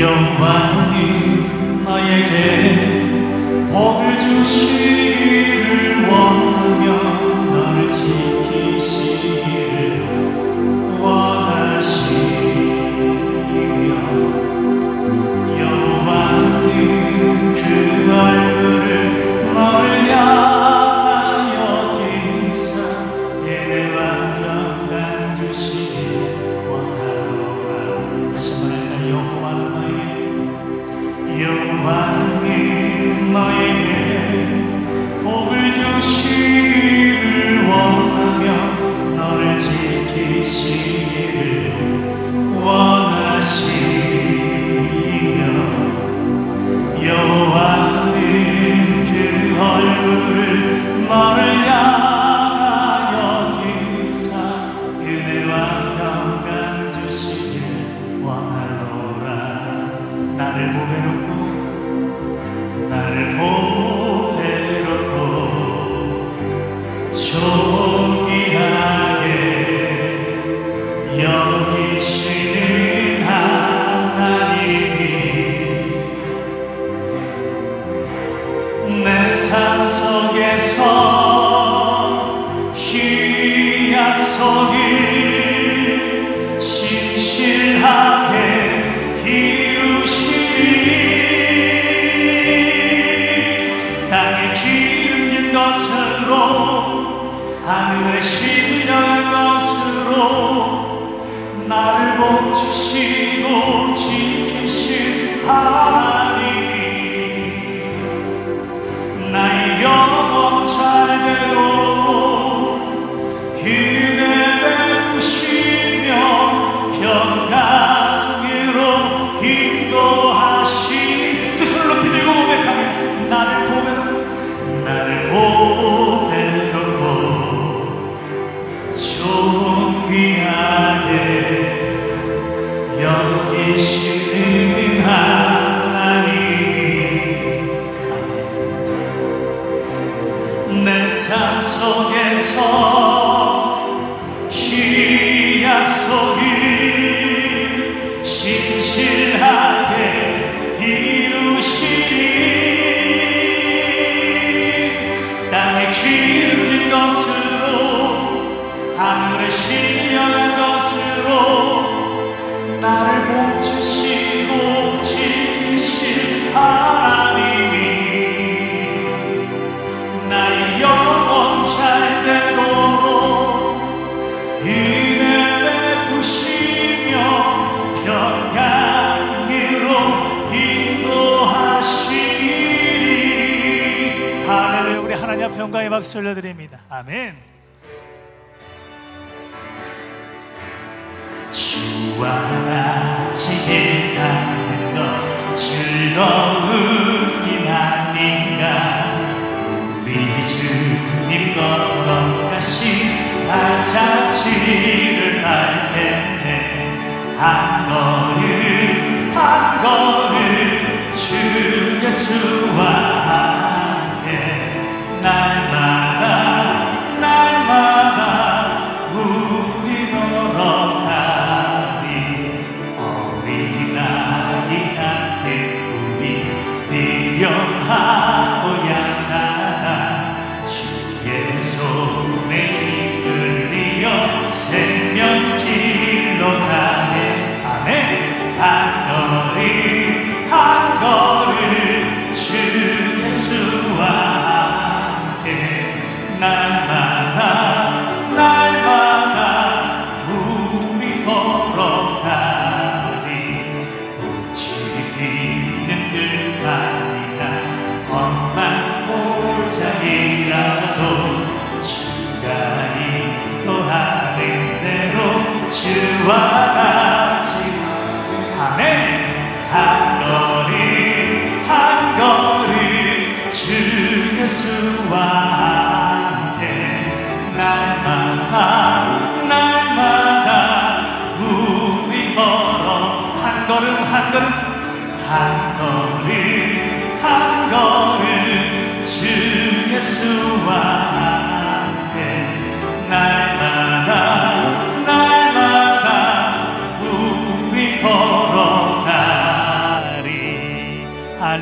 여호와님 나에게 복을 주시기를 원하며 너를 지키시기를 원하시며 여호와님 그 얼굴을 너를 향하여 드사 은혜와 평강 주시길 원하노라. 다시 한번 할까요? 여호와는 여호와님 너에게 복을 주시기를 원하며 너를 지키시기를 원하시며 여호와님 그 얼굴을 너를 향하여 드사 은혜와 평강 주시길 원하노라. 나를 보배롭고 나를 보배롭고 존귀하게 여기시는 하나님이 내 삶 속에서 이 약속을 신실하게 땅에 기름진 것으로 하늘에 신령한 것으로 나를 복주시고 지키신 하나님이 나의 영혼 잘되도록 은혜 베푸시며 평강으로 인도하시니 두 손을 높이 들고 고백하며 나를 보배롭고 존귀하게 여기시는 하나님이 내 삶 속에서 이 약속을 신실하게 이루시니 땅에 기름진 것으로 하늘에 신령한 것으로 나를 복주시고 지키신 하나님이 나의 영혼 잘되도록 은혜 베푸시며 평강으로 인도하시리. 할렐루야. 우리 하나님 앞에 영광의 박수 올려드립니다. 아멘. 주와 같이 일하는 것 즐거운 일 아닌가. 우리 주님 걸어가신 발자취를 갈 텐데 한 걸음 주 예수와 함께 날마다 우리 걸어가니 어린아이 같은 우리 미련하고 약하나 주의 손에 이끌리어 생명길로 가네. 아멘. 한 걸음 주 예수와 함께 날마다 우리 걸어가니 꽃이 피는 들판이나 험한 골짜기라도 주가 인도하는 대로 주와 같이 아멘. 한 걸음 주 예수와 함께 날마다 우리 걸어 한 걸음 주 예수와 함께 날마다 우리 걸어가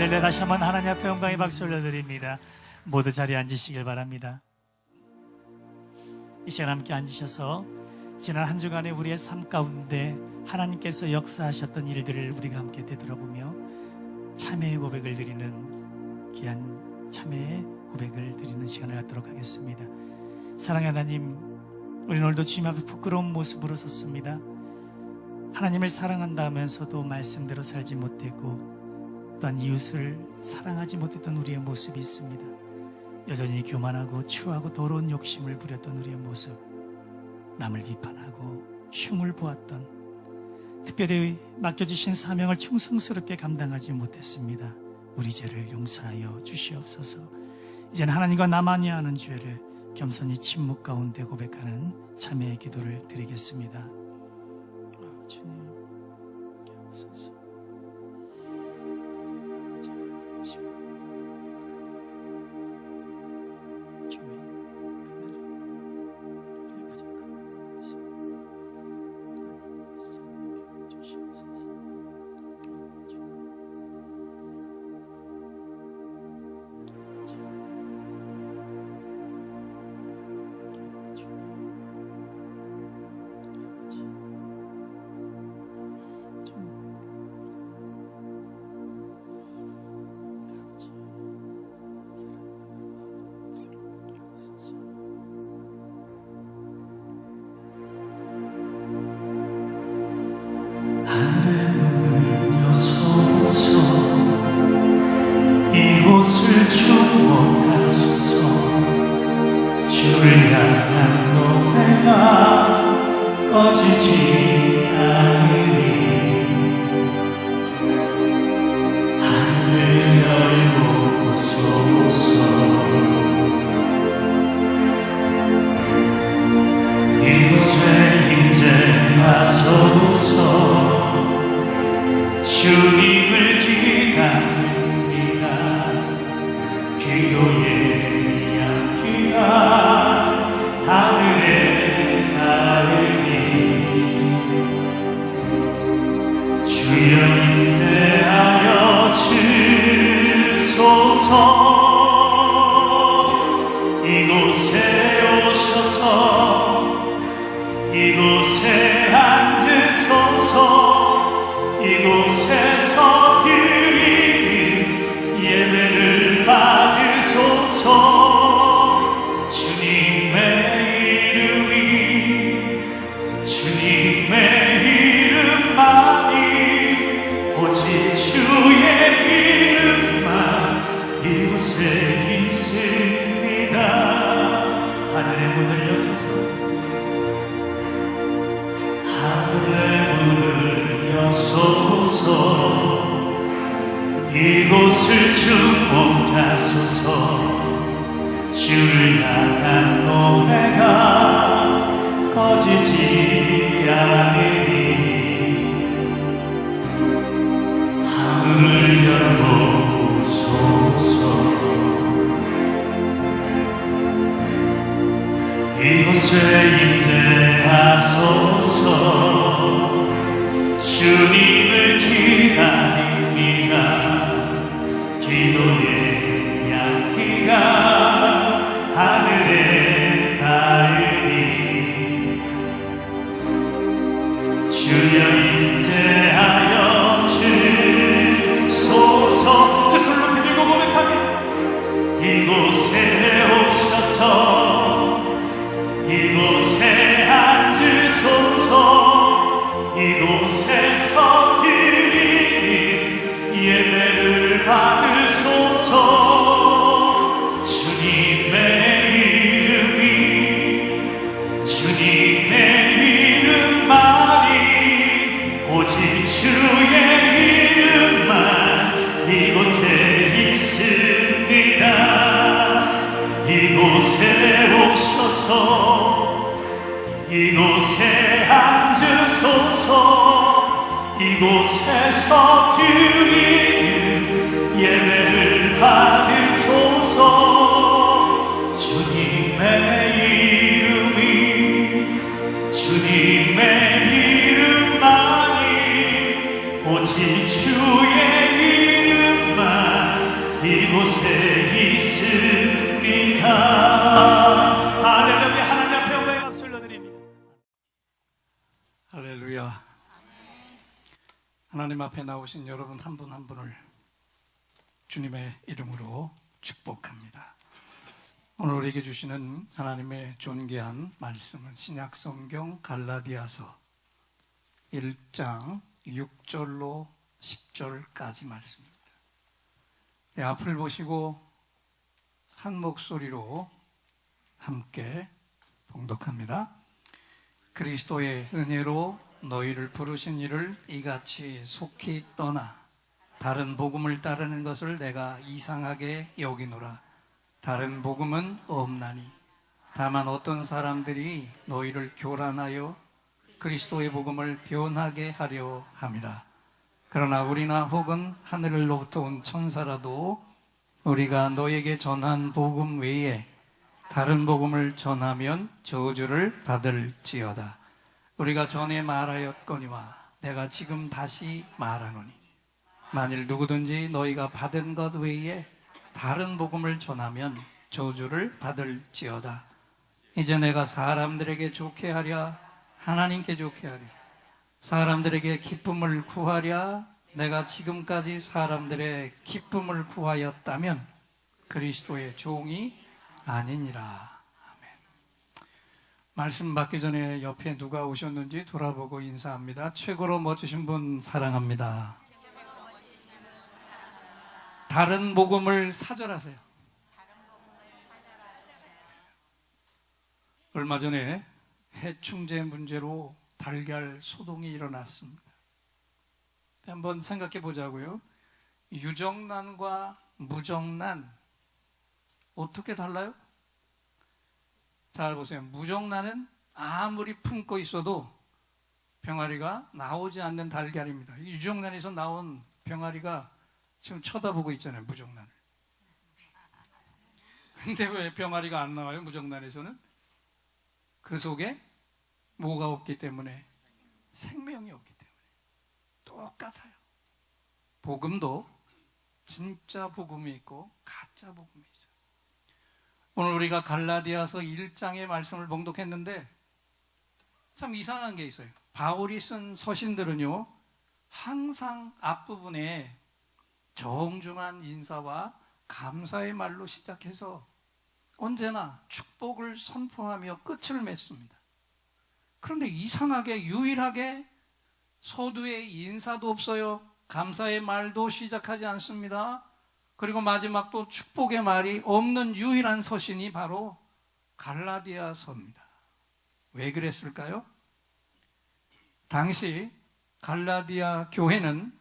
할렐루야. 다시 한번 하나님 앞에 영광의 박수 올려드립니다. 모두 자리에 앉으시길 바랍니다. 이 시간 함께 앉으셔서 지난 한 주간의 우리의 삶 가운데 하나님께서 역사하셨던 일들을 우리가 함께 되돌아보며 참회의 고백을 드리는 귀한 참회의 고백을 드리는 시간을 갖도록 하겠습니다. 사랑의 하나님, 우리는 오늘도 주님 앞에 부끄러운 모습으로 섰습니다. 하나님을 사랑한다 하면서도 말씀대로 살지 못했고 또한 이웃을 사랑하지 못했던 우리의 모습이 있습니다. 여전히 교만하고 추하고 더러운 욕심을 부렸던 우리의 모습, 남을 비판하고 흉을 보았던, 특별히 맡겨주신 사명을 충성스럽게 감당하지 못했습니다. 우리 죄를 용서하여 주시옵소서. 이제는 하나님과 나만이 아는 죄를 겸손히 침묵 가운데 고백하는 참회의 기도를 드리겠습니다. 주님,옵소서. 하늘의 문을 여소서, 이곳을 주목하소서. 주를 향한 노래가 꺼지지 않으니 하늘을 열고 보소서. 이곳에 임재하소서. 주님을 기다립니다. 기도의 향기가 하늘에 닿으니 주여 임재하여 주소서. 이곳에 오셔서 이곳에 앉으소서. 이곳에서 드리는 예배를 받으소서. 주님의 이름이, 주님의 이름만이, 오직 주의 이름만 이곳에 있습니다. 하늘의 문을 여소서. 하늘의 문을 여소서. 이곳을 주목하소서. 주를 향한 노래가 꺼지지 않으니 하늘을 열고 보소서. 이곳에 임재하소서. 주님을 기다립니다. 기도의 향기가 하늘에 닿으니 주여 임재하여 주소서. 두 손을 높이 들고 고백합니다. 이곳에 오셔서 이곳에 앉으소서. 이곳에서 드리는 예배를 받으소서. 주님의 이름이, 주님의 이름만이, 오직 주의 이름만 이곳에 있습니다. 이곳에 오셔서 이곳에 앉으소서. 이곳에서 드리는 예배를 받으소서. 주님의 이름이, 주님의 이름만이, 오직 주의 이름만 할렐루야. 하나님 앞에 나오신 여러분 한 분 한 분을 주님의 이름으로 축복합니다. 오늘 우리에게 주시는 하나님의 존귀한 말씀은 신약성경 갈라디아서 1장 6절로 10절까지 말씀입니다. 앞을 보시고 한 목소리로 함께 봉독합니다. 그리스도의 은혜로 너희를 부르신 이를 이같이 속히 떠나 다른 복음을 따르는 것을 내가 이상하게 여기노라. 다른 복음은 없나니 다만 어떤 사람들이 너희를 교란하여 그리스도의 복음을 변하게 하려 함이라. 그러나 우리나 혹은 하늘로부터 온 천사라도 우리가 너에게 전한 복음 외에 다른 복음을 전하면 저주를 받을지어다. 우리가 전에 말하였거니와 내가 지금 다시 말하노니 만일 누구든지 너희가 받은 것 외에 다른 복음을 전하면 저주를 받을지어다. 이제 내가 사람들에게 좋게 하랴 하나님께 좋게 하랴 사람들에게 기쁨을 구하랴 내가 지금까지 사람들의 기쁨을 구하였다면 그리스도의 종이 아니니라. 아멘. 말씀 받기 전에 옆에 누가 오셨는지 돌아보고 인사합니다. 최고로 멋지신 분 사랑합니다. 다른 복음을 사절하세요. 얼마 전에 해충제 문제로 달걀 소동이 일어났습니다. 한번 생각해 보자고요. 유정란과 무정란 어떻게 달라요? 잘 보세요. 무정란은 아무리 품고 있어도 병아리가 나오지 않는 달걀입니다. 유정란에서 나온 병아리가 지금 쳐다보고 있잖아요. 무정란을. 근데 왜 병아리가 안 나와요? 무정란에서는? 그 속에 뭐가 없기 때문에? 생명이 없기 때문에. 똑같아요. 복음도 진짜 복음이 있고 가짜 복음이 있어요. 오늘 우리가 갈라디아서 1장의 말씀을 봉독했는데 참 이상한 게 있어요. 바울이 쓴 서신들은요 항상 앞부분에 정중한 인사와 감사의 말로 시작해서 언제나 축복을 선포하며 끝을 맺습니다. 그런데 이상하게 유일하게 서두에 인사도 없어요. 감사의 말도 시작하지 않습니다. 그리고 마지막도 축복의 말이 없는 유일한 서신이 바로 갈라디아서입니다. 왜 그랬을까요? 당시 갈라디아 교회는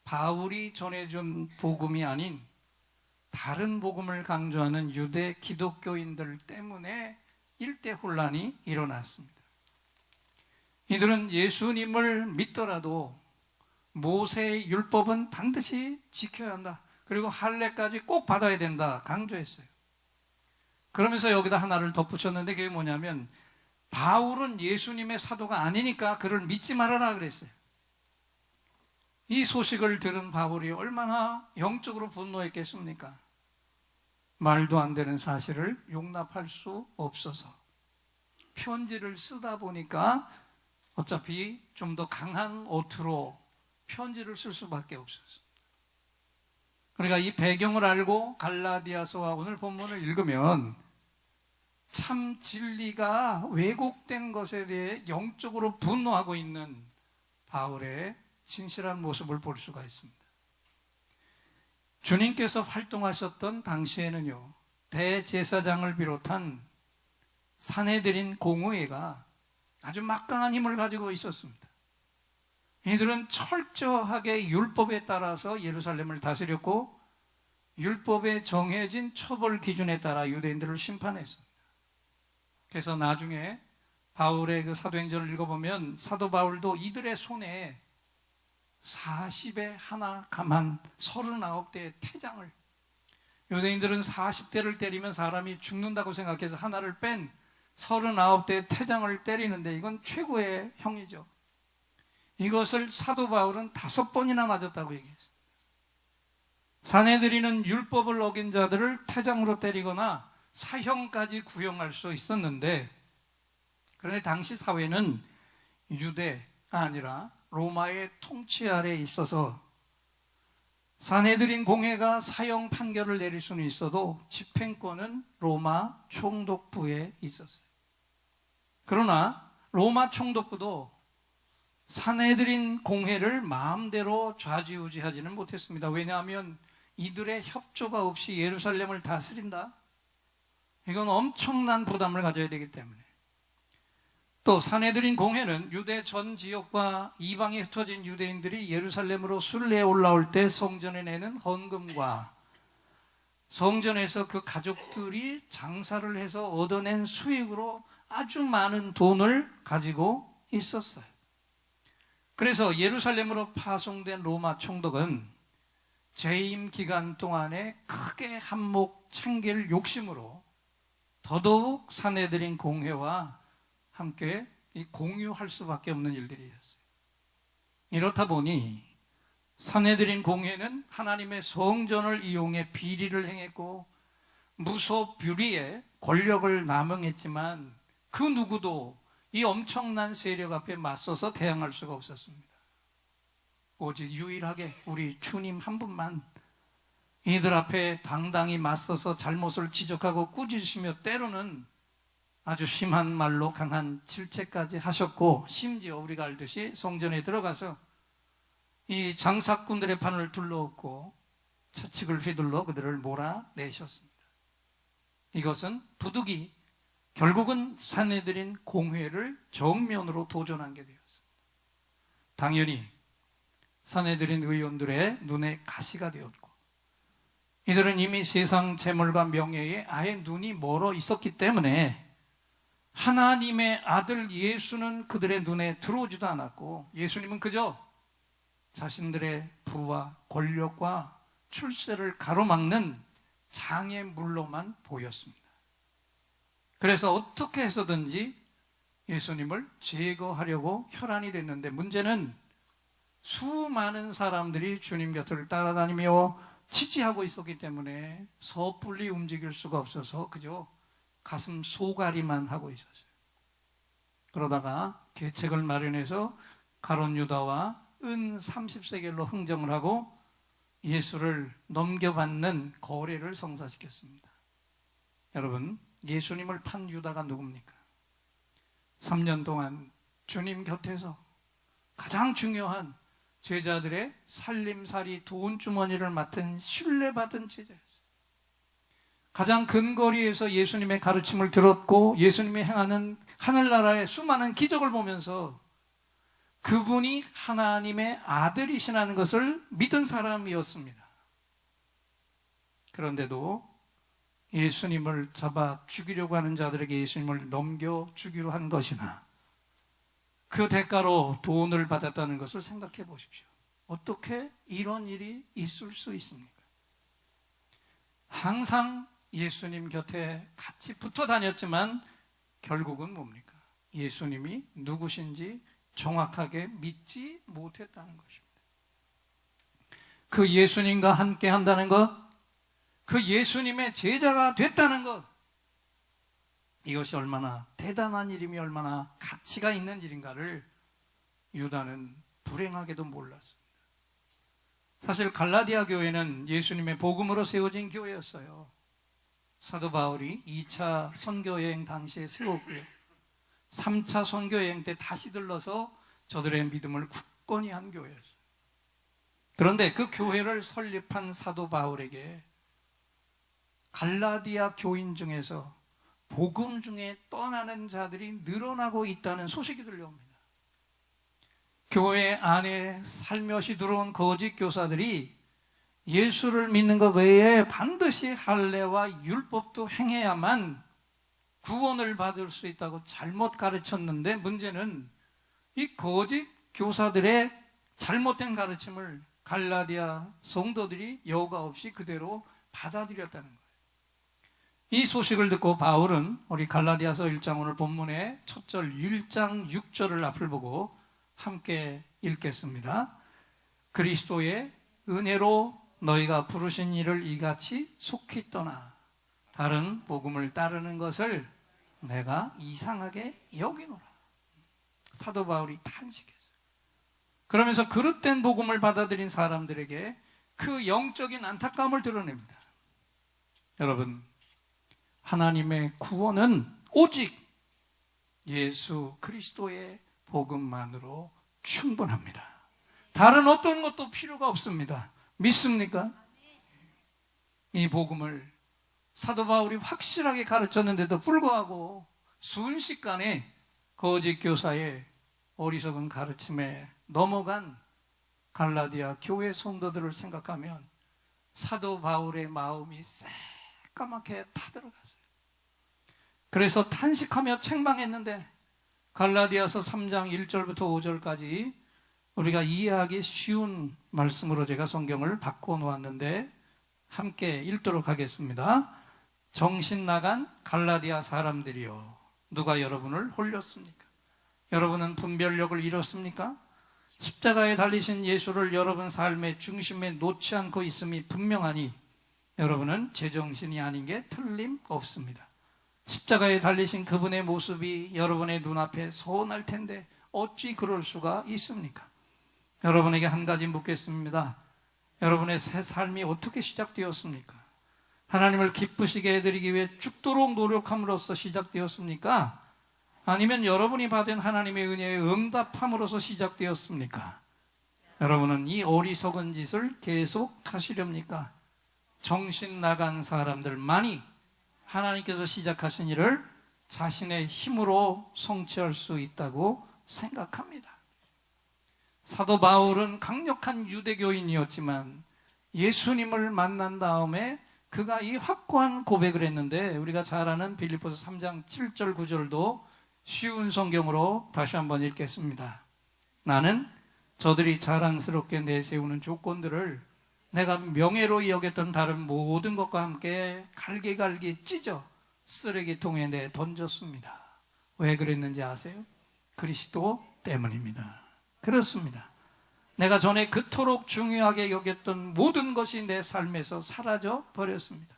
바울이 전해준 복음이 아닌 다른 복음을 강조하는 유대 기독교인들 때문에 일대 혼란이 일어났습니다. 이들은 예수님을 믿더라도 모세의 율법은 반드시 지켜야 한다. 그리고 할례까지 꼭 받아야 된다 강조했어요. 그러면서 여기다 하나를 덧붙였는데 그게 뭐냐면 바울은 예수님의 사도가 아니니까 그를 믿지 말아라 그랬어요. 이 소식을 들은 바울이 얼마나 영적으로 분노했겠습니까? 말도 안 되는 사실을 용납할 수 없어서 편지를 쓰다 보니까 어차피 좀 더 강한 어투로 편지를 쓸 수밖에 없었어요. 그러니까 이 배경을 알고 갈라디아서와 오늘 본문을 읽으면 참 진리가 왜곡된 것에 대해 영적으로 분노하고 있는 바울의 진실한 모습을 볼 수가 있습니다. 주님께서 활동하셨던 당시에는요, 대제사장을 비롯한 산헤드린 공의회가 아주 막강한 힘을 가지고 있었습니다. 이들은 철저하게 율법에 따라서 예루살렘을 다스렸고 율법에 정해진 처벌 기준에 따라 유대인들을 심판했습니다. 그래서 나중에 바울의 그 사도행전을 읽어보면 사도 바울도 이들의 손에 40에 하나 감한 39대의 태장을, 유대인들은 40대를 때리면 사람이 죽는다고 생각해서 하나를 뺀 39대의 태장을 때리는데 이건 최고의 형이죠. 이것을 사도 바울은 5번이나 맞았다고 얘기했어요. 사내들이는 율법을 어긴 자들을 태장으로 때리거나 사형까지 구형할 수 있었는데, 그런데 당시 사회는 유대가 아니라 로마의 통치 아래에 있어서 산헤드린 공회가 사형 판결을 내릴 수는 있어도 집행권은 로마 총독부에 있었어요. 그러나 로마 총독부도 산헤드린 공회를 마음대로 좌지우지하지는 못했습니다. 왜냐하면 이들의 협조가 없이 예루살렘을 다스린다? 이건 엄청난 부담을 가져야 되기 때문에. 또 산헤드린 공회는 유대 전 지역과 이방에 흩어진 유대인들이 예루살렘으로 순례에 올라올 때 성전에 내는 헌금과 성전에서 그 가족들이 장사를 해서 얻어낸 수익으로 아주 많은 돈을 가지고 있었어요. 그래서 예루살렘으로 파송된 로마 총독은 재임 기간 동안에 크게 한몫 챙길 욕심으로 더더욱 산헤드린 공회와 함께 공유할 수밖에 없는 일들이었어요. 이렇다 보니 산헤드린 공회는 하나님의 성전을 이용해 비리를 행했고 무소불위의 권력을 남용했지만 그 누구도 이 엄청난 세력 앞에 맞서서 대항할 수가 없었습니다. 오직 유일하게 우리 주님 한 분만 이들 앞에 당당히 맞서서 잘못을 지적하고 꾸짖으시며 때로는 아주 심한 말로 강한 질책까지 하셨고, 심지어 우리가 알듯이 성전에 들어가서 이 장사꾼들의 판을 둘러엎고 차측을 휘둘러 그들을 몰아내셨습니다. 이것은 부득이 결국은 산헤드린 공회를 정면으로 도전한 게 되었습니다. 당연히 산헤드린 의원들의 눈에 가시가 되었고, 이들은 이미 세상 재물과 명예에 아예 눈이 멀어 있었기 때문에 하나님의 아들 예수는 그들의 눈에 들어오지도 않았고, 예수님은 그저 자신들의 부와 권력과 출세를 가로막는 장애물로만 보였습니다. 그래서 어떻게 해서든지 예수님을 제거하려고 혈안이 됐는데, 문제는 수많은 사람들이 주님 곁을 따라다니며 지지하고 있었기 때문에 섣불리 움직일 수가 없어서 그저 가슴 소가리만 하고 있었어요. 그러다가 계책을 마련해서 가룟 유다와 은 30세겔로 흥정을 하고 예수를 넘겨받는 거래를 성사시켰습니다. 여러분, 예수님을 판 유다가 누굽니까? 3년 동안 주님 곁에서 가장 중요한 제자들의 살림살이 돈 주머니를 맡은 신뢰받은 제자였어요. 가장 근거리에서 예수님의 가르침을 들었고 예수님이 행하는 하늘나라의 수많은 기적을 보면서 그분이 하나님의 아들이시라는 것을 믿은 사람이었습니다. 그런데도 예수님을 잡아 죽이려고 하는 자들에게 예수님을 넘겨 주기로 한 것이나 그 대가로 돈을 받았다는 것을 생각해 보십시오. 어떻게 이런 일이 있을 수 있습니까? 항상 예수님 곁에 같이 붙어 다녔지만 결국은 뭡니까? 예수님이 누구신지 정확하게 믿지 못했다는 것입니다. 그 예수님과 함께 한다는 것, 그 예수님의 제자가 됐다는 것, 이것이 얼마나 대단한 일이며 얼마나 가치가 있는 일인가를 유다는 불행하게도 몰랐습니다. 사실 갈라디아 교회는 예수님의 복음으로 세워진 교회였어요. 사도 바울이 2차 선교여행 당시에 세웠고요, 3차 선교여행 때 다시 들러서 저들의 믿음을 굳건히 한 교회였어요. 그런데 그 교회를 설립한 사도 바울에게 갈라디아 교인 중에서 복음 중에 떠나는 자들이 늘어나고 있다는 소식이 들려옵니다. 교회 안에 살며시 들어온 거짓 교사들이 예수를 믿는 것 외에 반드시 할례와 율법도 행해야만 구원을 받을 수 있다고 잘못 가르쳤는데, 문제는 이 거짓 교사들의 잘못된 가르침을 갈라디아 성도들이 여과 없이 그대로 받아들였다는 거예요. 이 소식을 듣고 바울은 우리 갈라디아서 1장 오늘 본문의 첫 절 1장 6절을 앞을 보고 함께 읽겠습니다. 그리스도의 은혜로 너희가 부르신 일을 이같이 속히 떠나 다른 복음을 따르는 것을 내가 이상하게 여기노라. 사도 바울이 탄식했어요. 그러면서 그릇된 복음을 받아들인 사람들에게 그 영적인 안타까움을 드러냅니다. 여러분, 하나님의 구원은 오직 예수 그리스도의 복음만으로 충분합니다. 다른 어떤 것도 필요가 없습니다. 믿습니까? 이 복음을 사도 바울이 확실하게 가르쳤는데도 불구하고 순식간에 거짓 교사의 어리석은 가르침에 넘어간 갈라디아 교회 성도들을 생각하면 사도 바울의 마음이 새까맣게 타들어갔어요. 그래서 탄식하며 책망했는데 갈라디아서 3장 1절부터 5절까지 우리가 이해하기 쉬운 말씀으로 제가 성경을 바꿔놓았는데 함께 읽도록 하겠습니다. 정신 나간 갈라디아 사람들이여, 누가 여러분을 홀렸습니까? 여러분은 분별력을 잃었습니까? 십자가에 달리신 예수를 여러분 삶의 중심에 놓지 않고 있음이 분명하니 여러분은 제정신이 아닌 게 틀림없습니다. 십자가에 달리신 그분의 모습이 여러분의 눈앞에 서운할 텐데 어찌 그럴 수가 있습니까? 여러분에게 한 가지 묻겠습니다. 여러분의 새 삶이 어떻게 시작되었습니까? 하나님을 기쁘시게 해드리기 위해 죽도록 노력함으로써 시작되었습니까? 아니면 여러분이 받은 하나님의 은혜에 응답함으로써 시작되었습니까? 여러분은 이 어리석은 짓을 계속 하시렵니까? 정신 나간 사람들만이 하나님께서 시작하신 일을 자신의 힘으로 성취할 수 있다고 생각합니다. 사도 바울은 강력한 유대교인이었지만 예수님을 만난 다음에 그가 이 확고한 고백을 했는데, 우리가 잘 아는 빌립보서 3장 7절 9절도 쉬운 성경으로 다시 한번 읽겠습니다. 나는 저들이 자랑스럽게 내세우는 조건들을 내가 명예로 여겼던 다른 모든 것과 함께 갈기갈기 찢어 쓰레기통에 내 던졌습니다. 왜 그랬는지 아세요? 그리스도 때문입니다. 그렇습니다. 내가 전에 그토록 중요하게 여겼던 모든 것이 내 삶에서 사라져 버렸습니다.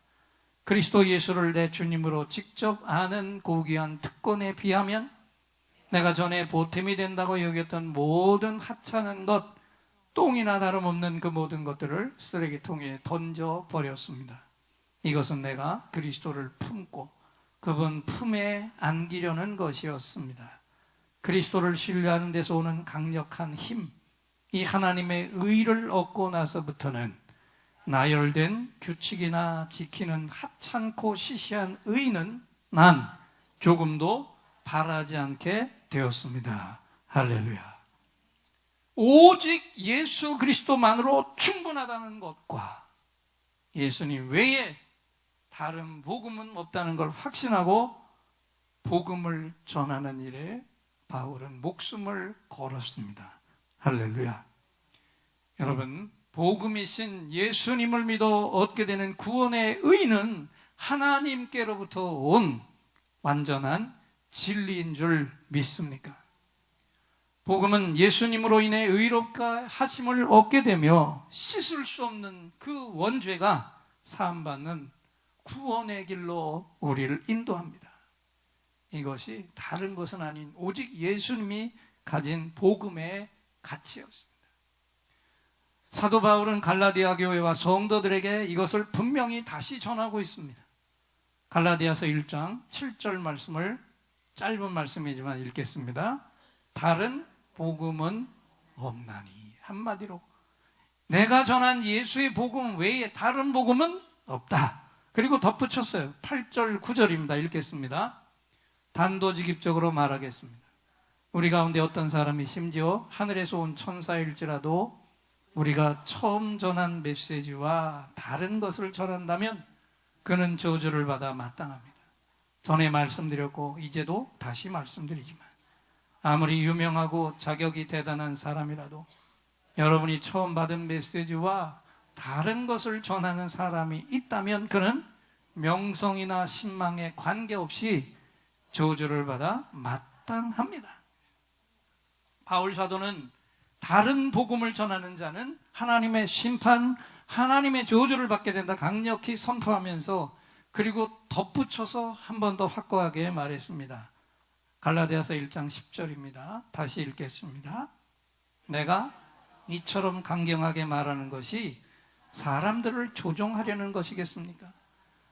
그리스도 예수를 내 주님으로 직접 아는 고귀한 특권에 비하면 내가 전에 보탬이 된다고 여겼던 모든 하찮은 것, 똥이나 다름없는 그 모든 것들을 쓰레기통에 던져버렸습니다. 이것은 내가 그리스도를 품고 그분 품에 안기려는 것이었습니다. 그리스도를 신뢰하는 데서 오는 강력한 힘, 이 하나님의 의를 얻고 나서부터는 나열된 규칙이나 지키는 하찮고 시시한 의는 난 조금도 바라지 않게 되었습니다. 할렐루야. 오직 예수 그리스도만으로 충분하다는 것과 예수님 외에 다른 복음은 없다는 걸 확신하고 복음을 전하는 일에 바울은 목숨을 걸었습니다. 할렐루야. 여러분, 복음이신 예수님을 믿어 얻게 되는 구원의 의는 하나님께로부터 온 완전한 진리인 줄 믿습니까? 복음은 예수님으로 인해 의롭게 하심을 얻게 되며 씻을 수 없는 그 원죄가 사함받는 구원의 길로 우리를 인도합니다. 이것이 다른 것은 아닌 오직 예수님이 가진 복음의 가치였습니다. 사도 바울은 갈라디아 교회와 성도들에게 이것을 분명히 다시 전하고 있습니다. 갈라디아서 1장 7절 말씀을 짧은 말씀이지만 읽겠습니다. 다른 복음은 없나니. 한마디로 내가 전한 예수의 복음 외에 다른 복음은 없다. 그리고 덧붙였어요. 8절 9절입니다. 읽겠습니다. 단도직입적으로 말하겠습니다. 우리 가운데 어떤 사람이 심지어 하늘에서 온 천사일지라도 우리가 처음 전한 메시지와 다른 것을 전한다면 그는 저주를 받아 마땅합니다. 전에 말씀드렸고 이제도 다시 말씀드리지만 아무리 유명하고 자격이 대단한 사람이라도 여러분이 처음 받은 메시지와 다른 것을 전하는 사람이 있다면 그는 명성이나 신망에 관계없이 저주를 받아 마땅합니다. 바울 사도는 다른 복음을 전하는 자는 하나님의 심판, 하나님의 저주를 받게 된다 강력히 선포하면서 그리고 덧붙여서 한 번 더 확고하게 말했습니다. 갈라디아서 1장 10절입니다. 다시 읽겠습니다. 내가 이처럼 강경하게 말하는 것이 사람들을 조종하려는 것이겠습니까?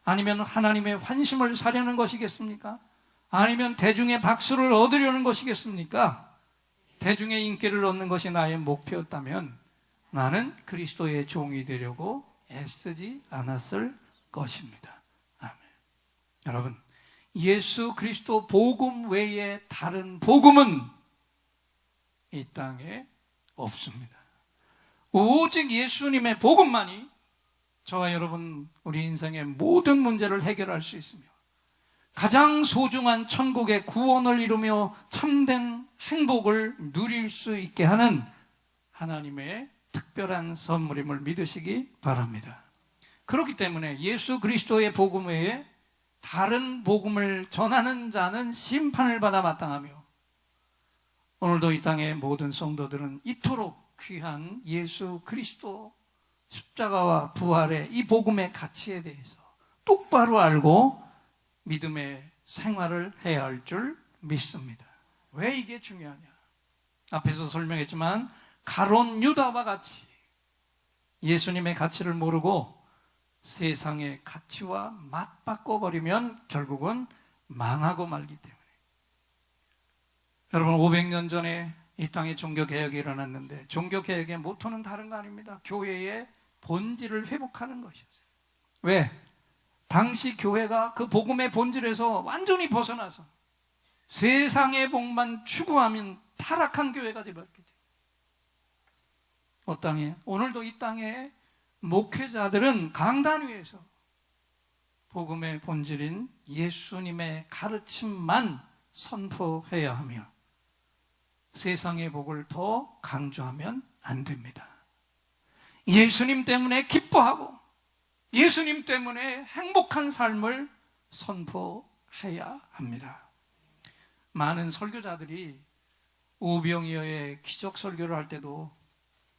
아니면 하나님의 환심을 사려는 것이겠습니까? 아니면 대중의 박수를 얻으려는 것이겠습니까? 대중의 인기를 얻는 것이 나의 목표였다면 나는 그리스도의 종이 되려고 애쓰지 않았을 것입니다. 아멘. 여러분, 예수 그리스도 복음 외에 다른 복음은 이 땅에 없습니다. 오직 예수님의 복음만이 저와 여러분 우리 인생의 모든 문제를 해결할 수 있으며 가장 소중한 천국의 구원을 이루며 참된 행복을 누릴 수 있게 하는 하나님의 특별한 선물임을 믿으시기 바랍니다. 그렇기 때문에 예수 그리스도의 복음 외에 다른 복음을 전하는 자는 심판을 받아 마땅하며 오늘도 이 땅의 모든 성도들은 이토록 귀한 예수 그리스도 십자가와 부활의 이 복음의 가치에 대해서 똑바로 알고 믿음의 생활을 해야 할 줄 믿습니다. 왜 이게 중요하냐? 앞에서 설명했지만 가론 유다와 같이 예수님의 가치를 모르고 세상의 가치와 맞바꿔버리면 결국은 망하고 말기 때문에. 여러분, 500년 전에 이 땅에 종교개혁이 일어났는데 종교개혁의 모토는 다른 거 아닙니다. 교회의 본질을 회복하는 것이었어요. 왜? 당시 교회가 그 복음의 본질에서 완전히 벗어나서 세상의 복만 추구하면 타락한 교회가 되어버렸기 때문에 오늘도 이 땅에 목회자들은 강단 위에서 복음의 본질인 예수님의 가르침만 선포해야 하며 세상의 복을 더 강조하면 안 됩니다. 예수님 때문에 기뻐하고 예수님 때문에 행복한 삶을 선포해야 합니다. 많은 설교자들이 오병이어의 기적 설교를 할 때도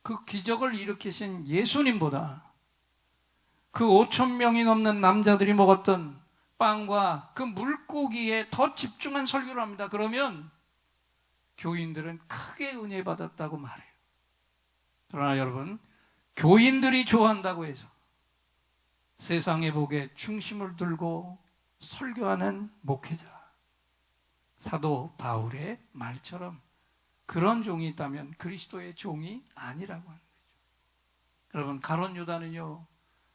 그 기적을 일으키신 예수님보다 그 5,000명이 넘는 남자들이 먹었던 빵과 그 물고기에 더 집중한 설교를 합니다. 그러면 교인들은 크게 은혜 받았다고 말해요. 그러나 여러분, 교인들이 좋아한다고 해서 세상의 복에 중심을 들고 설교하는 목회자, 사도 바울의 말처럼 그런 종이 있다면 그리스도의 종이 아니라고 하는 거죠. 여러분, 가론 유다는요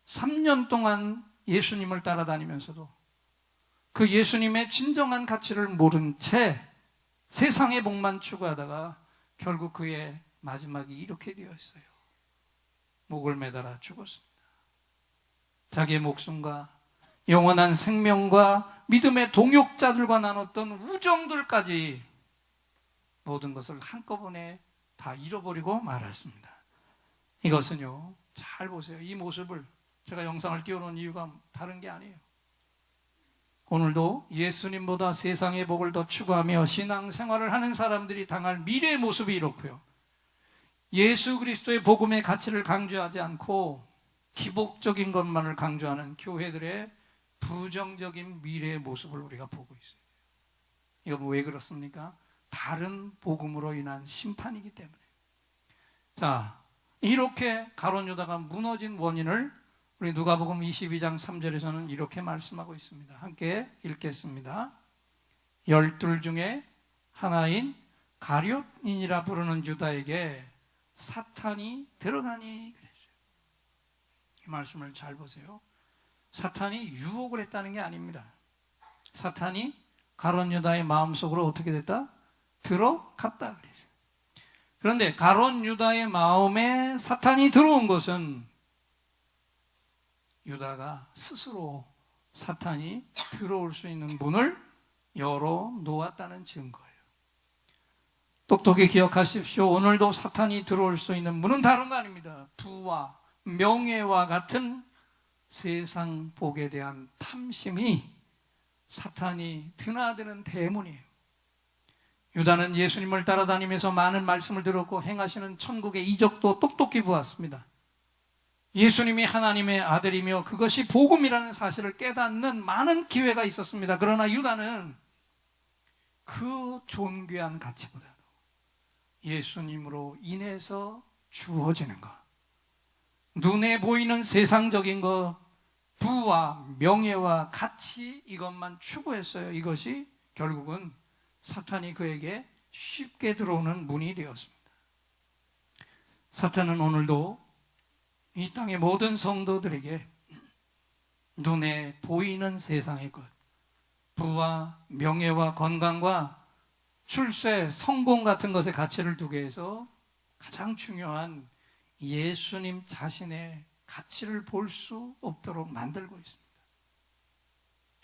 3년 동안 예수님을 따라다니면서도 그 예수님의 진정한 가치를 모른 채 세상의 복만 추구하다가 결국 그의 마지막이 이렇게 되었어요. 목을 매달아 죽었습니다. 자기의 목숨과 영원한 생명과 믿음의 동역자들과 나눴던 우정들까지 모든 것을 한꺼번에 다 잃어버리고 말았습니다. 이것은요, 잘 보세요. 이 모습을 제가 영상을 띄워놓은 이유가 다른 게 아니에요. 오늘도 예수님보다 세상의 복을 더 추구하며 신앙생활을 하는 사람들이 당할 미래의 모습이 이렇고요. 예수 그리스도의 복음의 가치를 강조하지 않고 기복적인 것만을 강조하는 교회들의 부정적인 미래의 모습을 우리가 보고 있어요. 이건 왜 그렇습니까? 다른 복음으로 인한 심판이기 때문에. 자, 이렇게 가론 유다가 무너진 원인을 우리 누가복음 22장 3절에서는 이렇게 말씀하고 있습니다. 함께 읽겠습니다. 12 중에 하나인 가룟인이라 부르는 유다에게 사탄이 들어가니 그랬어요. 이 말씀을 잘 보세요. 사탄이 유혹을 했다는 게 아닙니다. 사탄이 가룟 유다의 마음속으로 어떻게 됐다? 들어갔다 그랬어요. 그런데 가룟 유다의 마음에 사탄이 들어온 것은 유다가 스스로 사탄이 들어올 수 있는 문을 열어 놓았다는 증거예요. 똑똑히 기억하십시오. 오늘도 사탄이 들어올 수 있는 문은 다른 거 아닙니다. 부와 명예와 같은 세상 복에 대한 탐심이 사탄이 드나드는 대문이에요. 유다는 예수님을 따라다니면서 많은 말씀을 들었고 행하시는 천국의 이적도 똑똑히 보았습니다. 예수님이 하나님의 아들이며 그것이 복음이라는 사실을 깨닫는 많은 기회가 있었습니다. 그러나 유다는 그 존귀한 가치보다도 예수님으로 인해서 주어지는 것, 눈에 보이는 세상적인 것, 부와 명예와 가치, 이것만 추구했어요. 이것이 결국은 사탄이 그에게 쉽게 들어오는 문이 되었습니다. 사탄은 오늘도 이 땅의 모든 성도들에게 눈에 보이는 세상의 것, 부와 명예와 건강과 출세, 성공 같은 것에 가치를 두게 해서 가장 중요한 예수님 자신의 가치를 볼 수 없도록 만들고 있습니다.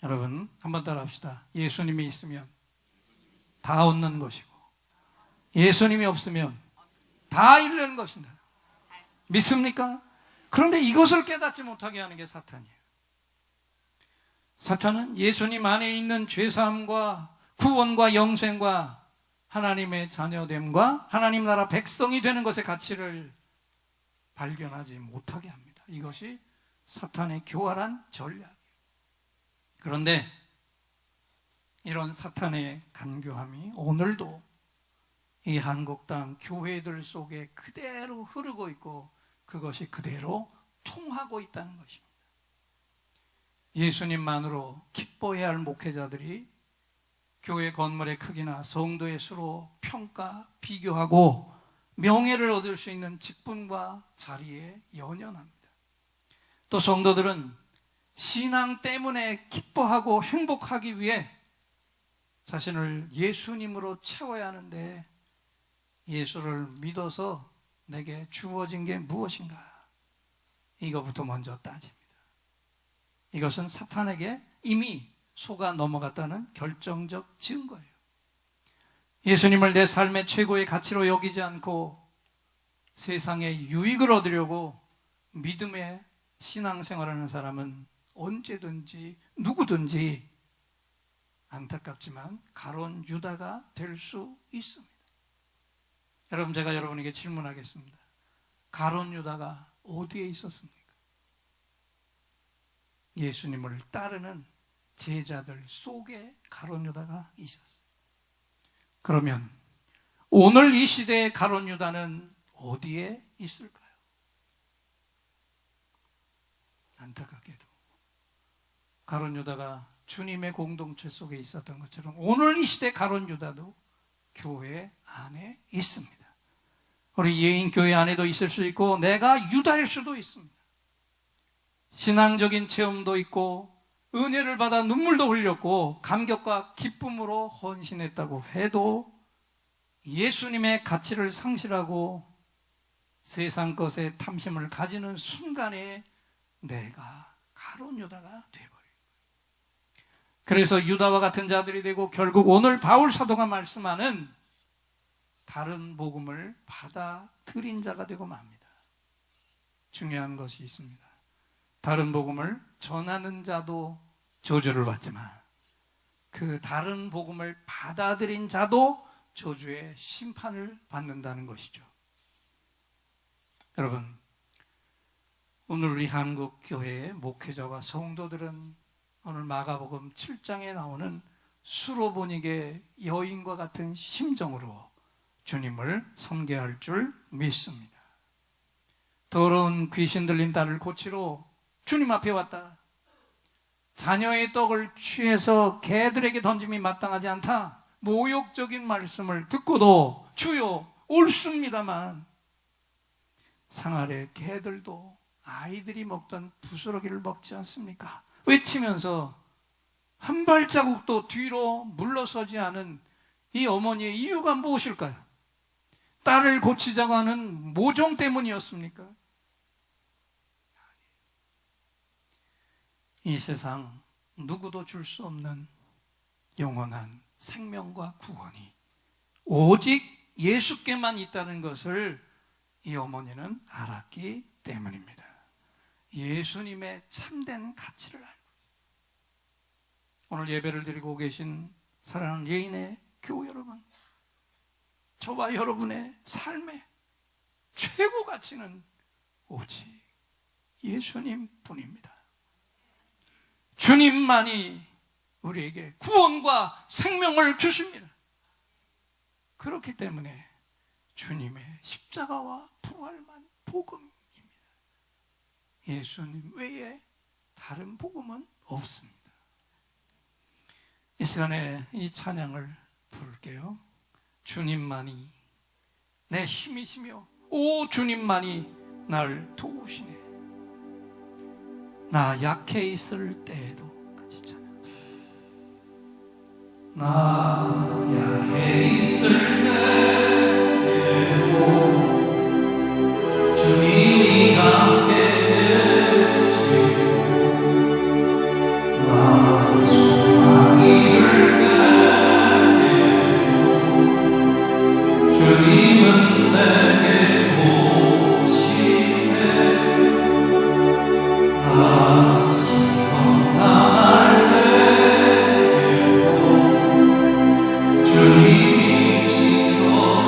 여러분, 한번 따라 합시다. 예수님이 있으면 다 얻는 것이고, 예수님이 없으면 다 잃는 것이다. 믿습니까? 그런데 이것을 깨닫지 못하게 하는 게 사탄이에요. 사탄은 예수님 안에 있는 죄사함과 구원과 영생과 하나님의 자녀됨과 하나님 나라 백성이 되는 것의 가치를 발견하지 못하게 합니다. 이것이 사탄의 교활한 전략이에요. 그런데 이런 사탄의 간교함이 오늘도 이 한국 땅 교회들 속에 그대로 흐르고 있고 그것이 그대로 통하고 있다는 것입니다. 예수님만으로 기뻐해야 할 목회자들이 교회 건물의 크기나 성도의 수로 평가, 비교하고 명예를 얻을 수 있는 직분과 자리에 연연합니다. 또 성도들은 신앙 때문에 기뻐하고 행복하기 위해 자신을 예수님으로 채워야 하는데 예수를 믿어서 내게 주어진 게 무엇인가? 이거부터 먼저 따집니다. 이것은 사탄에게 이미 속아 넘어갔다는 결정적 증거예요. 예수님을 내 삶의 최고의 가치로 여기지 않고 세상의 유익을 얻으려고 믿음의 신앙생활하는 사람은 언제든지 누구든지 안타깝지만 가론 유다가 될 수 있습니다. 여러분, 제가 여러분에게 질문하겠습니다. 가론 유다가 어디에 있었습니까? 예수님을 따르는 제자들 속에 가론 유다가 있었어요. 그러면 오늘 이 시대의 가론 유다는 어디에 있을까요? 안타깝게도 가론 유다가 주님의 공동체 속에 있었던 것처럼 오늘 이 시대 가론 유다도 교회 안에 있습니다. 우리 예인교회 안에도 있을 수 있고 내가 유다일 수도 있습니다. 신앙적인 체험도 있고 은혜를 받아 눈물도 흘렸고 감격과 기쁨으로 헌신했다고 해도 예수님의 가치를 상실하고 세상 것에 탐심을 가지는 순간에 내가 가론 유다가 되어버려요. 그래서 유다와 같은 자들이 되고 결국 오늘 바울 사도가 말씀하는 다른 복음을 받아들인 자가 되고 맙니다. 중요한 것이 있습니다. 다른 복음을 전하는 자도 저주를 받지만 그 다른 복음을 받아들인 자도 저주의 심판을 받는다는 것이죠. 여러분, 오늘 우리 한국 교회의 목회자와 성도들은 오늘 마가복음 7장에 나오는 수로보닉의 여인과 같은 심정으로 주님을 섬겨할 줄 믿습니다. 더러운 귀신 들린 딸을 고치러 주님 앞에 왔다. 자녀의 떡을 취해서 개들에게 던짐이 마땅하지 않다. 모욕적인 말씀을 듣고도 주여 옳습니다만 상아래 개들도 아이들이 먹던 부스러기를 먹지 않습니까? 외치면서 한 발자국도 뒤로 물러서지 않은 이 어머니의 이유가 무엇일까요? 딸을 고치자고 하는 모종 때문이었습니까? 이 세상 누구도 줄 수 없는 영원한 생명과 구원이 오직 예수께만 있다는 것을 이 어머니는 알았기 때문입니다. 예수님의 참된 가치를 알고 오늘 예배를 드리고 계신 사랑하는 예인의 교우 여러분, 저와 여러분의 삶의 최고 가치는 오직 예수님 뿐입니다. 주님만이 우리에게 구원과 생명을 주십니다. 그렇기 때문에 주님의 십자가와 부활만 복음입니다. 예수님 외에 다른 복음은 없습니다. 이 시간에 이 찬양을 부를게요. 주님만이 내 힘이시며 오 주님만이 날 도우시네. 나 약해 있을 때에도 같이 찬양. 나 약해 있을 때에도 주님이 함께 되시고 나 소망이 이를 때에도 주님은 내게 오시네. 나 시험 당할 때에도 주님이 지켜주시네.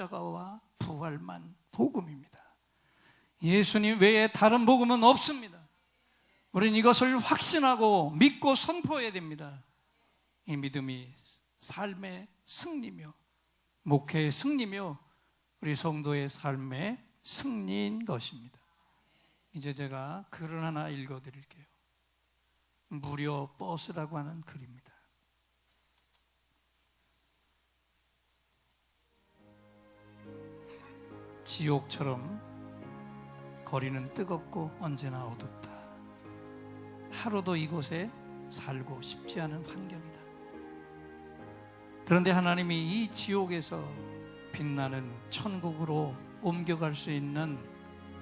십자가와 부활만 복음입니다. 예수님 외에 다른 복음은 없습니다. 우리는 이것을 확신하고 믿고 선포해야 됩니다. 이 믿음이 삶의 승리며 목회의 승리며 우리 성도의 삶의 승리인 것입니다. 이제 제가 글을 하나 읽어드릴게요. 무료 버스라고 하는 글입니다. 지옥처럼 거리는 뜨겁고 언제나 어둡다. 하루도 이곳에 살고 싶지 않은 환경이다. 그런데 하나님이 이 지옥에서 빛나는 천국으로 옮겨갈 수 있는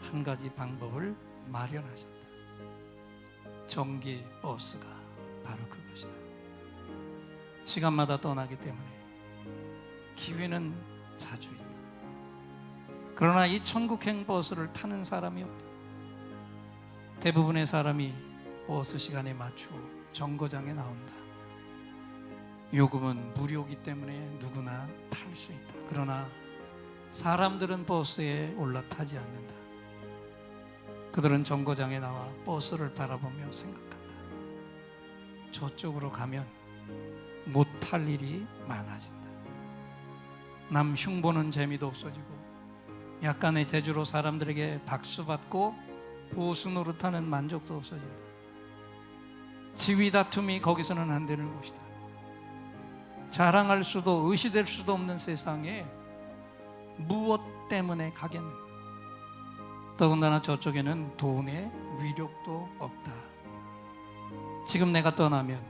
한 가지 방법을 마련하셨다. 전기 버스가 바로 그것이다. 시간마다 떠나기 때문에 기회는 자주 있다. 그러나 이 천국행 버스를 타는 사람이 없다. 대부분의 사람이 버스 시간에 맞추어 정거장에 나온다. 요금은 무료이기 때문에 누구나 탈 수 있다. 그러나 사람들은 버스에 올라타지 않는다. 그들은 정거장에 나와 버스를 바라보며 생각한다. 저쪽으로 가면 못 탈 일이 많아진다. 남 흉보는 재미도 없어지고 약간의 재주로 사람들에게 박수받고 보수 노릇하는 만족도 없어진다. 지위 다툼이 거기서는 안 되는 곳이다. 자랑할 수도 의시될 수도 없는 세상에 무엇 때문에 가겠는가? 더군다나 저쪽에는 돈의 위력도 없다. 지금 내가 떠나면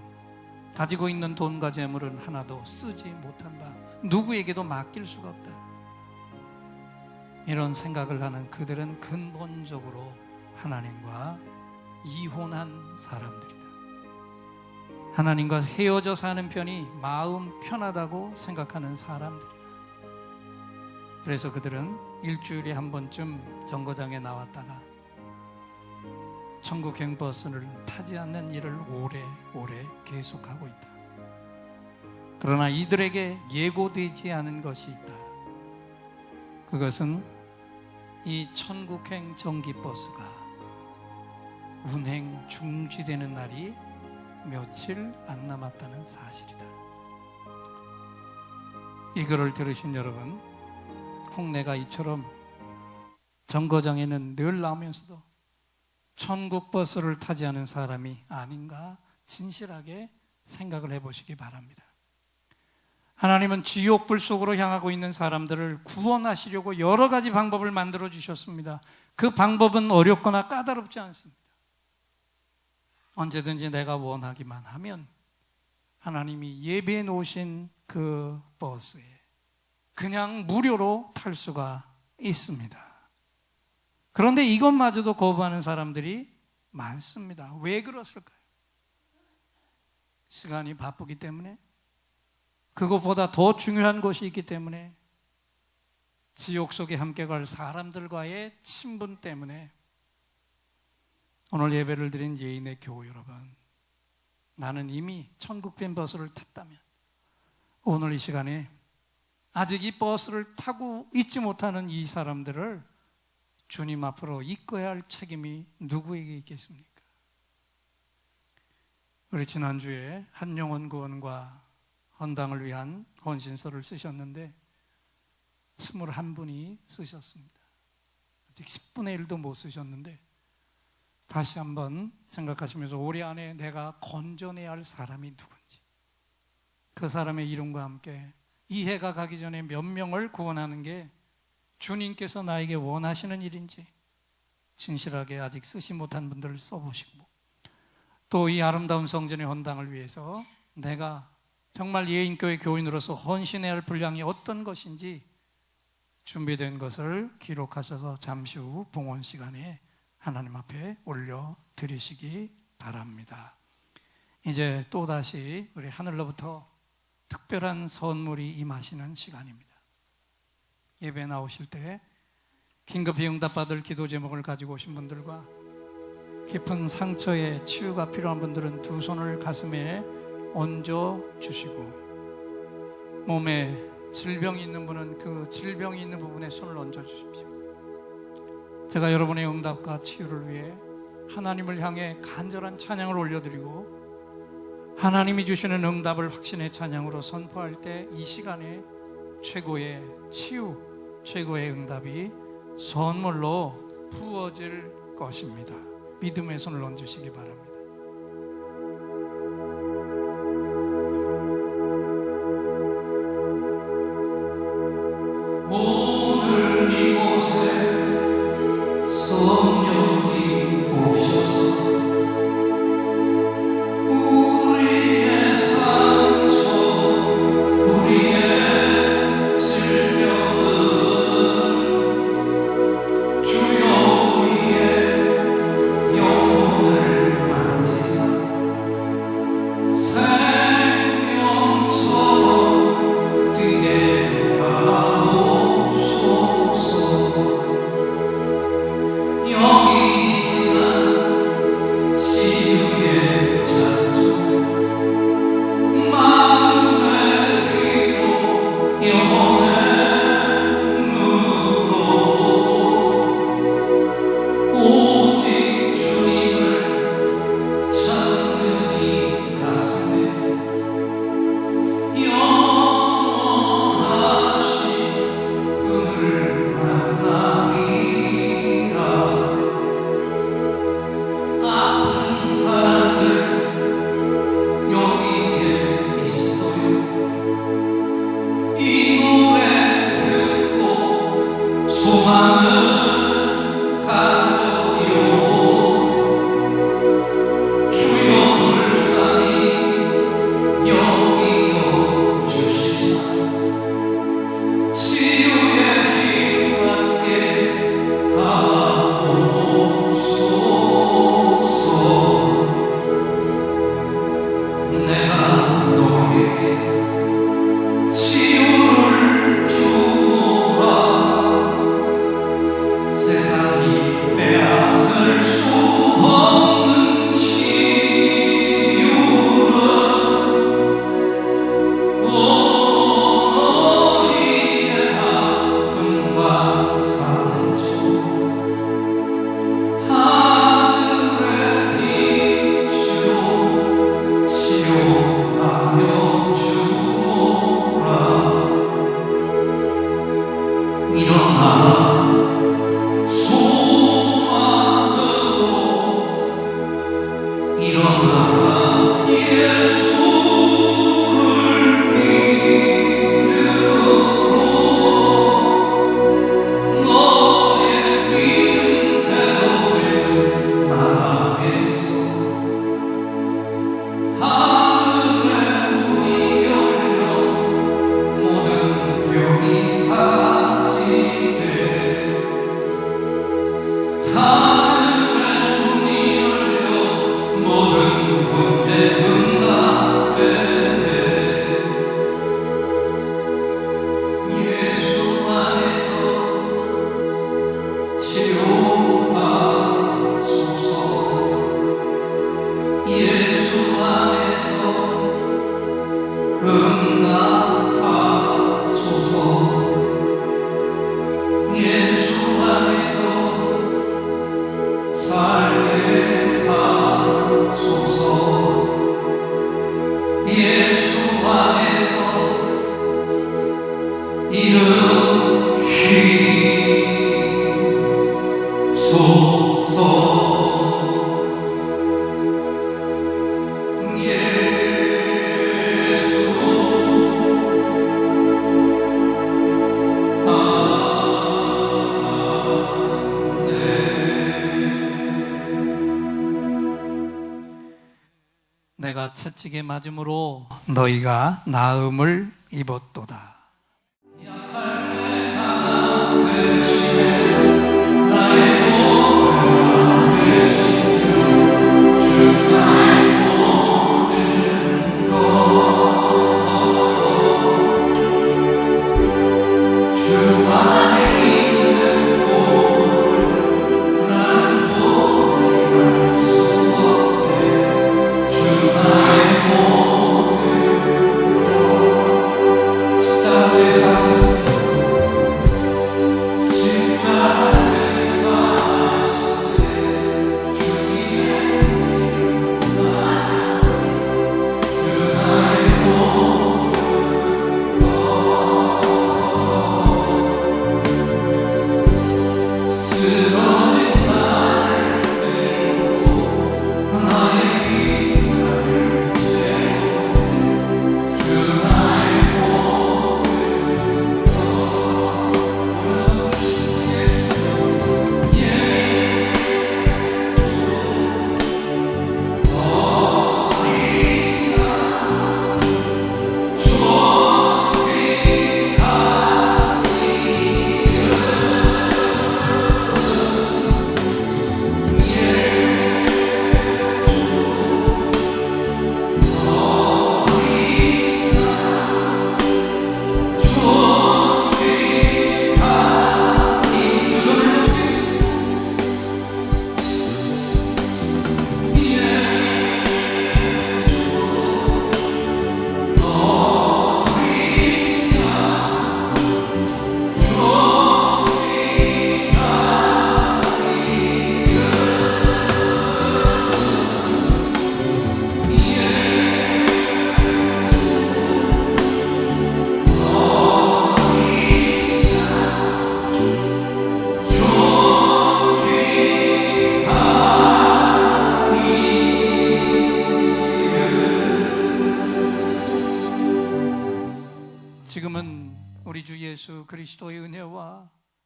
가지고 있는 돈과 재물은 하나도 쓰지 못한다. 누구에게도 맡길 수가 없다. 이런 생각을 하는 그들은 근본적으로 하나님과 이혼한 사람들이다. 하나님과 헤어져 사는 편이 마음 편하다고 생각하는 사람들이다. 그래서 그들은 일주일에 한 번쯤 정거장에 나왔다가 천국행 버스를 타지 않는 일을 오래 계속하고 있다. 그러나 이들에게 예고되지 않은 것이 있다. 그것은 이 천국행 전기버스가 운행 중지되는 날이 며칠 안 남았다는 사실이다. 이 글을 들으신 여러분, 혹 내가 이처럼 정거장에는 늘 나오면서도 천국버스를 타지 않은 사람이 아닌가 진실하게 생각을 해보시기 바랍니다. 하나님은 지옥불 속으로 향하고 있는 사람들을 구원하시려고 여러 가지 방법을 만들어 주셨습니다. 그 방법은 어렵거나 까다롭지 않습니다. 언제든지 내가 원하기만 하면 하나님이 예비해 놓으신 그 버스에 그냥 무료로 탈 수가 있습니다. 그런데 이것마저도 거부하는 사람들이 많습니다. 왜 그렇을까요? 시간이 바쁘기 때문에, 그것보다 더 중요한 것이 있기 때문에, 지옥 속에 함께 갈 사람들과의 친분 때문에. 오늘 예배를 드린 예인의 교우 여러분, 나는 이미 천국행 버스를 탔다면 오늘 이 시간에 아직 이 버스를 타고 있지 못하는 이 사람들을 주님 앞으로 이끌어야 할 책임이 누구에게 있겠습니까? 우리 지난주에 한영원 구원과 헌당을 위한 헌신서를 쓰셨는데 21분이 쓰셨습니다. 아직 10분의 1도 못 쓰셨는데 다시 한번 생각하시면서 올해 안에 내가 건져내야 할 사람이 누군지, 그 사람의 이름과 함께 이 해가 가기 전에 몇 명을 구원하는 게 주님께서 나에게 원하시는 일인지 진실하게 아직 쓰지 못한 분들을 써보시고, 또 이 아름다운 성전의 헌당을 위해서 내가 정말 예인교회 교인으로서 헌신해야 할 분량이 어떤 것인지 준비된 것을 기록하셔서 잠시 후 봉헌 시간에 하나님 앞에 올려드리시기 바랍니다. 이제 또다시 우리 하늘로부터 특별한 선물이 임하시는 시간입니다. 예배 나오실 때 긴급히 응답받을 기도 제목을 가지고 오신 분들과 깊은 상처에 치유가 필요한 분들은 두 손을 가슴에 얹어 주시고, 몸에 질병이 있는 분은 그 질병이 있는 부분에 손을 얹어 주십시오. 제가 여러분의 응답과 치유를 위해 하나님을 향해 간절한 찬양을 올려드리고 하나님이 주시는 응답을 확신의 찬양으로 선포할 때 이 시간에 최고의 치유, 최고의 응답이 선물로 부어질 것입니다. 믿음의 손을 얹으시기 바랍니다. 오늘 이곳에 성령이 오셔서 우리의 상처, 우리의 질병을 주여 우리의 영혼을 만지사 생명처럼 뛰게 하옵소서. 여기 이 시간 치유의 찬송 마음의 귀로 영혼의 눈으로 오직 주님을 찾는 이 가슴에 영원하신 분을 만나리라. 아픈 사람들 여기에 있어요. 이 노래 듣고 소망을 가져요. 주여 불쌍히 여기어 주시사 치유의 힘 함께 하옵소서. 내가 너에게 치유를 주노라. 세상이 빼앗을 수 없는 치유를 너희의 아픔과 상처 하늘의 빛으로 치료하여 주노라. 일어나라 소망으로 일어나라 예수를 믿음으로 너의 믿음대로 되는 나라에서 하늘의 문이 열려 모든 병이 사지네. 하늘의 문이 열려 모든 문제 응답되네. 예수 안에서 치료하소서. 예수 안에서 응답하소서. 예수 안에서 살게 하소서. 예수 안에서 일으키소서. 예수 내가 채찍에 맞음으로 너희가 나음을 입었도다. 약할 때 강한 대신에 나의 보배가 되신 주 나의 모든 것 주 안에 있는 보물 나는 포기할 수 없네. 주 나의 모든 것 십자가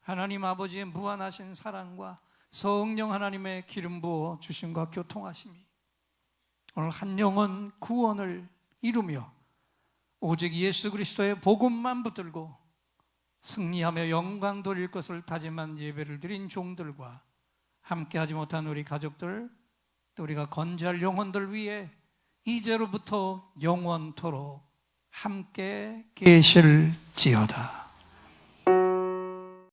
하나님 아버지의 무한하신 사랑과 성령 하나님의 기름 부어 주심과 교통하심이 오늘 한 영혼 구원을 이루며 오직 예수 그리스도의 복음만 붙들고 승리하며 영광 돌릴 것을 다짐한 예배를 드린 종들과 함께하지 못한 우리 가족들, 또 우리가 건재할 영혼들 위해 이제로부터 영원토록 함께 계실지어다.